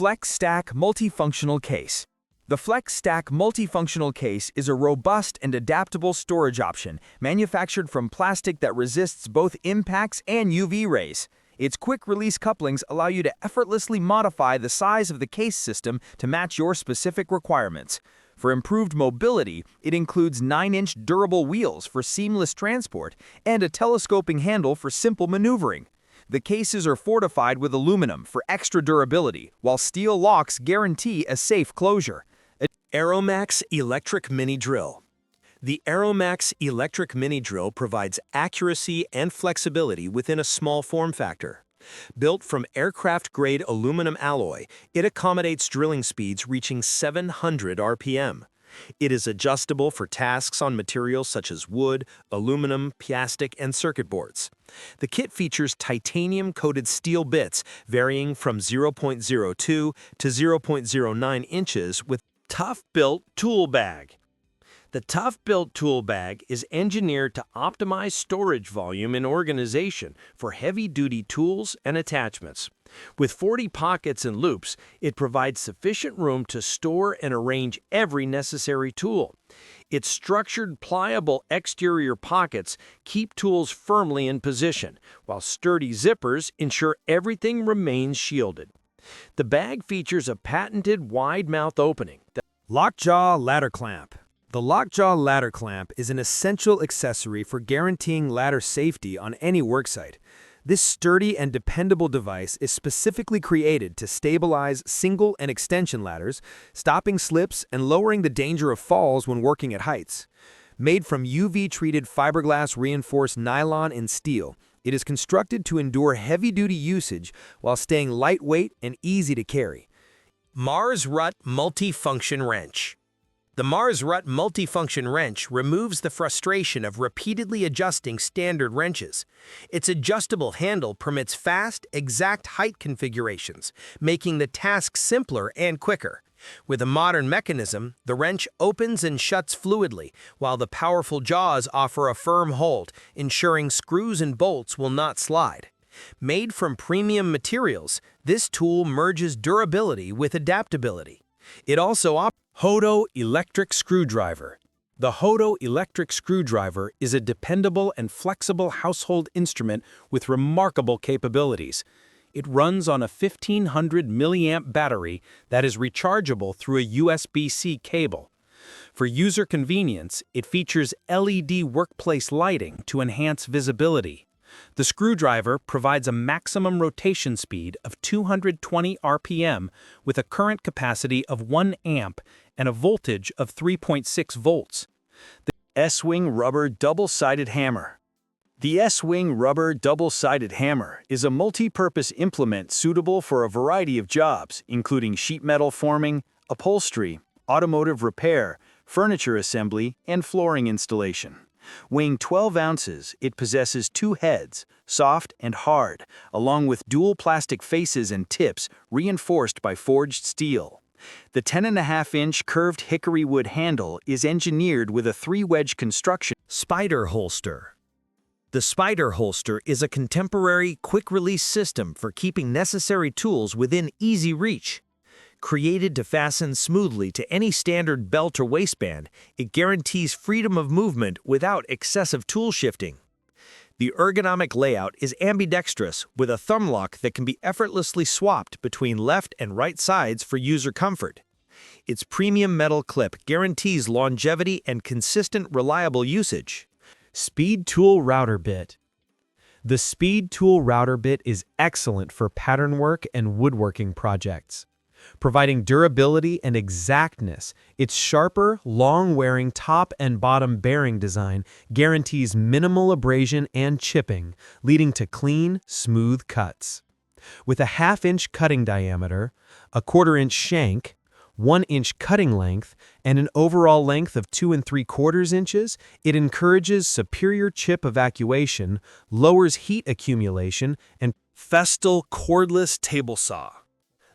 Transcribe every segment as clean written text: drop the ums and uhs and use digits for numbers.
Flex Stack Multifunctional Case. The Flex Stack Multifunctional Case is a robust and adaptable storage option manufactured from plastic that resists both impacts and UV rays. Its quick-release couplings allow you to effortlessly modify the size of the case system to match your specific requirements. For improved mobility, it includes 9-inch durable wheels for seamless transport and a telescoping handle for simple maneuvering. The cases are fortified with aluminum for extra durability, while steel locks guarantee a safe closure. Aeromax Electric Mini Drill. The Aeromax Electric Mini Drill provides accuracy and flexibility within a small form factor. Built from aircraft-grade aluminum alloy, it accommodates drilling speeds reaching 700 RPM. It is adjustable for tasks on materials such as wood, aluminum, plastic, and circuit boards. The kit features titanium-coated steel bits varying from 0.02 to 0.09 inches with Tough-Built Tool Bag. The Tough-Built Tool Bag is engineered to optimize storage volume and organization for heavy-duty tools and attachments. With 40 pockets and loops, it provides sufficient room to store and arrange every necessary tool. Its structured, pliable exterior pockets keep tools firmly in position, while sturdy zippers ensure everything remains shielded. The bag features a patented wide-mouth opening. Lockjaw Ladder Clamp. The Lockjaw Ladder Clamp is an essential accessory for guaranteeing ladder safety on any worksite. This sturdy and dependable device is specifically created to stabilize single and extension ladders, stopping slips and lowering the danger of falls when working at heights. Made from UV-treated fiberglass reinforced nylon and steel, it is constructed to endure heavy-duty usage while staying lightweight and easy to carry. Mars Rut Multifunction Wrench. The Mars Rut Multifunction Wrench removes the frustration of repeatedly adjusting standard wrenches. Its adjustable handle permits fast, exact height configurations, making the task simpler and quicker. With a modern mechanism, the wrench opens and shuts fluidly, while the powerful jaws offer a firm hold, ensuring screws and bolts will not slide. Made from premium materials, this tool merges durability with adaptability. It also Hoto Electric Screwdriver. The Hoto Electric Screwdriver is a dependable and flexible household instrument with remarkable capabilities. It runs on a 1500 milliamp battery that is rechargeable through a USB-C cable. For user convenience, it features LED workplace lighting to enhance visibility. The screwdriver provides a maximum rotation speed of 220 RPM with a current capacity of 1 amp and a voltage of 3.6 volts. The S-Wing Rubber Double-Sided Hammer. The S-Wing Rubber Double-Sided Hammer is a multi-purpose implement suitable for a variety of jobs, including sheet metal forming, upholstery, automotive repair, furniture assembly, and flooring installation. Weighing 12 ounces, it possesses 2 heads, soft and hard, along with dual plastic faces and tips reinforced by forged steel. The 10.5-inch curved hickory wood handle is engineered with a 3-wedge construction. Spider Holster. The Spider Holster is a contemporary, quick-release system for keeping necessary tools within easy reach. Created to fasten smoothly to any standard belt or waistband, it guarantees freedom of movement without excessive tool shifting. The ergonomic layout is ambidextrous with a thumb lock that can be effortlessly swapped between left and right sides for user comfort. Its premium metal clip guarantees longevity and consistent, reliable usage. Speed Tool Router Bit. The Speed Tool Router Bit is excellent for pattern work and woodworking projects. Providing durability and exactness, its sharper, long-wearing top and bottom bearing design guarantees minimal abrasion and chipping, leading to clean, smooth cuts. With a 1/2-inch cutting diameter, a 1/4-inch shank, 1-inch cutting length, and an overall length of 2 3/4 inches, it encourages superior chip evacuation, lowers heat accumulation, and Festal Cordless Table Saw.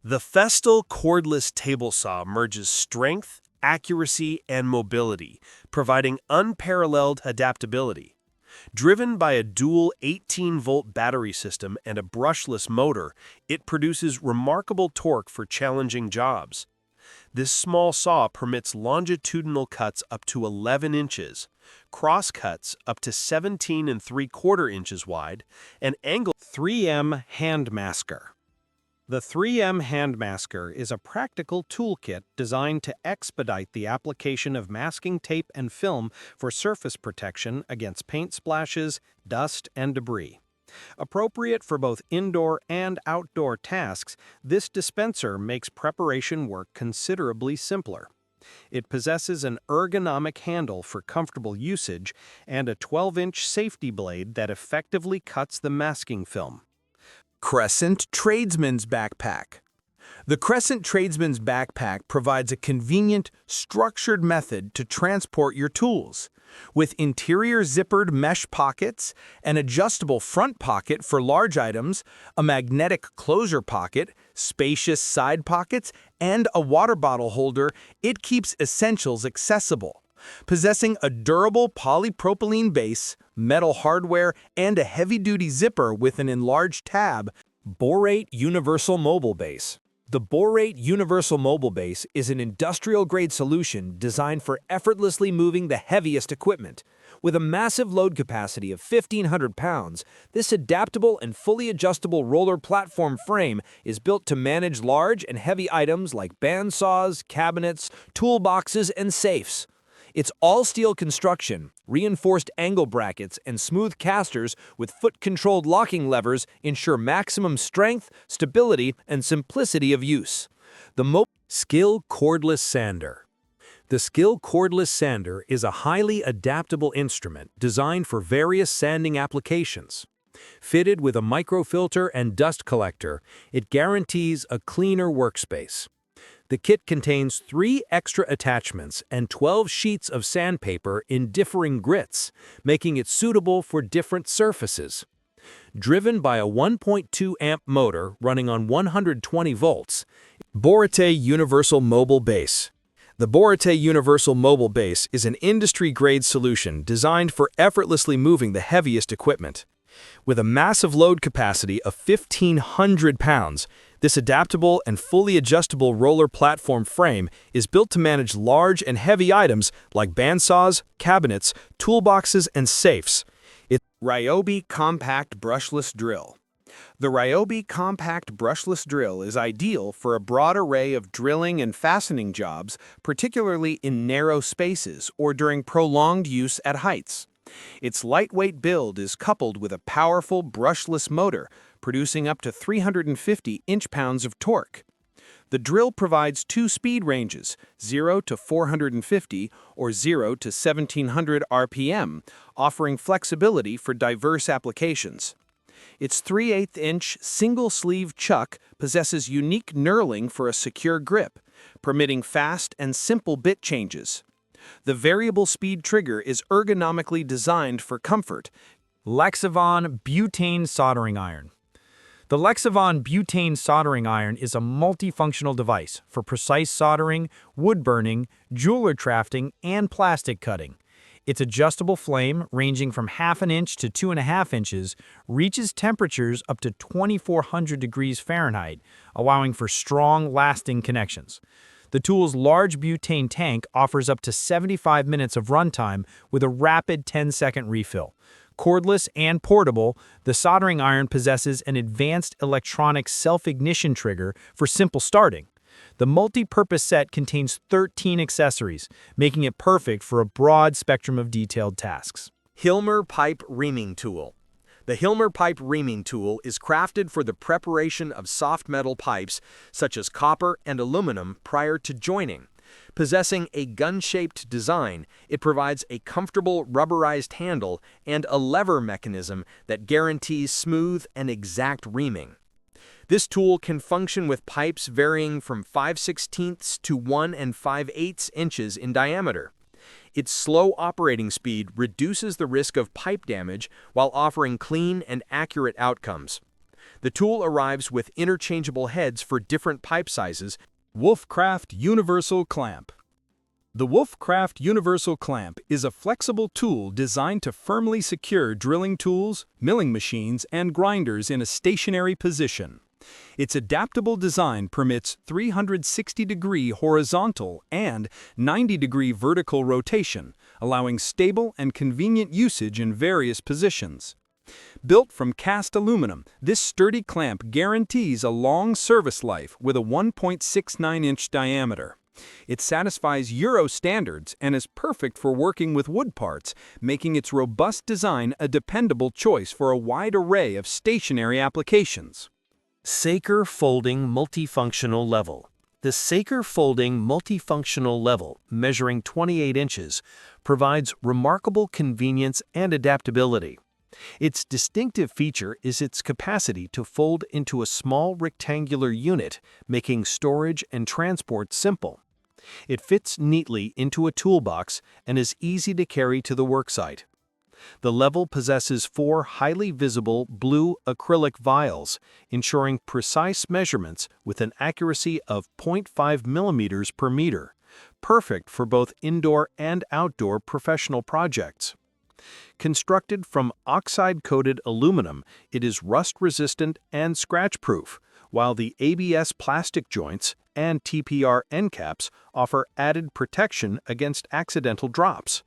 The Festal Cordless Table Saw merges strength, accuracy, and mobility, providing unparalleled adaptability. Driven by a dual 18-volt battery system and a brushless motor, it produces remarkable torque for challenging jobs. This small saw permits longitudinal cuts up to 11 inches, cross cuts up to 17 3/4 inches wide, and angle 3M hand masker. The 3M hand masker is a practical toolkit designed to expedite the application of masking tape and film for surface protection against paint splashes, dust, and debris. Appropriate for both indoor and outdoor tasks, this dispenser makes preparation work considerably simpler. It possesses an ergonomic handle for comfortable usage and a 12-inch safety blade that effectively cuts the masking film. Crescent Tradesman's Backpack. The Crescent Tradesman's Backpack provides a convenient, structured method to transport your tools. With interior zippered mesh pockets, an adjustable front pocket for large items, a magnetic closure pocket, spacious side pockets, and a water bottle holder, it keeps essentials accessible. Possessing a durable polypropylene base, metal hardware, and a heavy-duty zipper with an enlarged tab, Boraate Universal Mobile Base. The Boraate Universal Mobile Base is an industrial-grade solution designed for effortlessly moving the heaviest equipment. With a massive load capacity of 1,500 pounds, this adaptable and fully adjustable roller platform frame is built to manage large and heavy items like bandsaws, cabinets, toolboxes, and safes. Its all-steel construction, reinforced angle brackets, and smooth casters with foot-controlled locking levers ensure maximum strength, stability, and simplicity of use. The Skil Cordless Sander. The Skil Cordless Sander is a highly adaptable instrument designed for various sanding applications. Fitted with a microfilter and dust collector, it guarantees a cleaner workspace. The kit contains 3 extra attachments and 12 sheets of sandpaper in differing grits, making it suitable for different surfaces. Driven by a 1.2 amp motor running on 120 volts, Boraate Universal Mobile Base. The Boraate Universal Mobile Base is an industry-grade solution designed for effortlessly moving the heaviest equipment. With a massive load capacity of 1,500 pounds, this adaptable and fully adjustable roller platform frame is built to manage large and heavy items like bandsaws, cabinets, toolboxes, and safes. It's Ryobi Compact Brushless Drill. The Ryobi Compact Brushless Drill is ideal for a broad array of drilling and fastening jobs, particularly in narrow spaces or during prolonged use at heights. Its lightweight build is coupled with a powerful brushless motor, producing up to 350 inch-pounds of torque. The drill provides 2 speed ranges, 0 to 450 or 0 to 1700 RPM, offering flexibility for diverse applications. Its 3/8-inch single-sleeve chuck possesses unique knurling for a secure grip, permitting fast and simple bit changes. The variable speed trigger is ergonomically designed for comfort. Lexavon Butane Soldering Iron. The Lexavon Butane Soldering Iron is a multifunctional device for precise soldering, wood burning, jeweler crafting, and plastic cutting. Its adjustable flame, ranging from 1/2 inch to 2.5 inches, reaches temperatures up to 2,400 degrees Fahrenheit, allowing for strong, lasting connections. The tool's large butane tank offers up to 75 minutes of runtime with a rapid 10-second refill. Cordless and portable, the soldering iron possesses an advanced electronic self-ignition trigger for simple starting. The multi-purpose set contains 13 accessories, making it perfect for a broad spectrum of detailed tasks. Hillmer Pipe Reaming Tool. The Hillmer Pipe Reaming Tool is crafted for the preparation of soft metal pipes such as copper and aluminum prior to joining. Possessing a gun-shaped design, it provides a comfortable rubberized handle and a lever mechanism that guarantees smooth and exact reaming. This tool can function with pipes varying from 5/16 to 1 5/8 inches in diameter. Its slow operating speed reduces the risk of pipe damage while offering clean and accurate outcomes. The tool arrives with interchangeable heads for different pipe sizes. Wolfcraft Universal Clamp. The Wolfcraft Universal Clamp is a flexible tool designed to firmly secure drilling tools, milling machines, and grinders in a stationary position. Its adaptable design permits 360-degree horizontal and 90-degree vertical rotation, allowing stable and convenient usage in various positions. Built from cast aluminum, this sturdy clamp guarantees a long service life with a 1.69-inch diameter. It satisfies Euro standards and is perfect for working with wood parts, making its robust design a dependable choice for a wide array of stationary applications. Sacre Folding Multifunctional Level. The Sacre Folding Multifunctional Level, measuring 28 inches, provides remarkable convenience and adaptability. Its distinctive feature is its capacity to fold into a small rectangular unit, making storage and transport simple. It fits neatly into a toolbox and is easy to carry to the worksite. The level possesses 4 highly visible blue acrylic vials, ensuring precise measurements with an accuracy of 0.5 millimeters per meter, perfect for both indoor and outdoor professional projects. Constructed from oxide-coated aluminum, it is rust-resistant and scratch-proof, while the ABS plastic joints and TPR end caps offer added protection against accidental drops.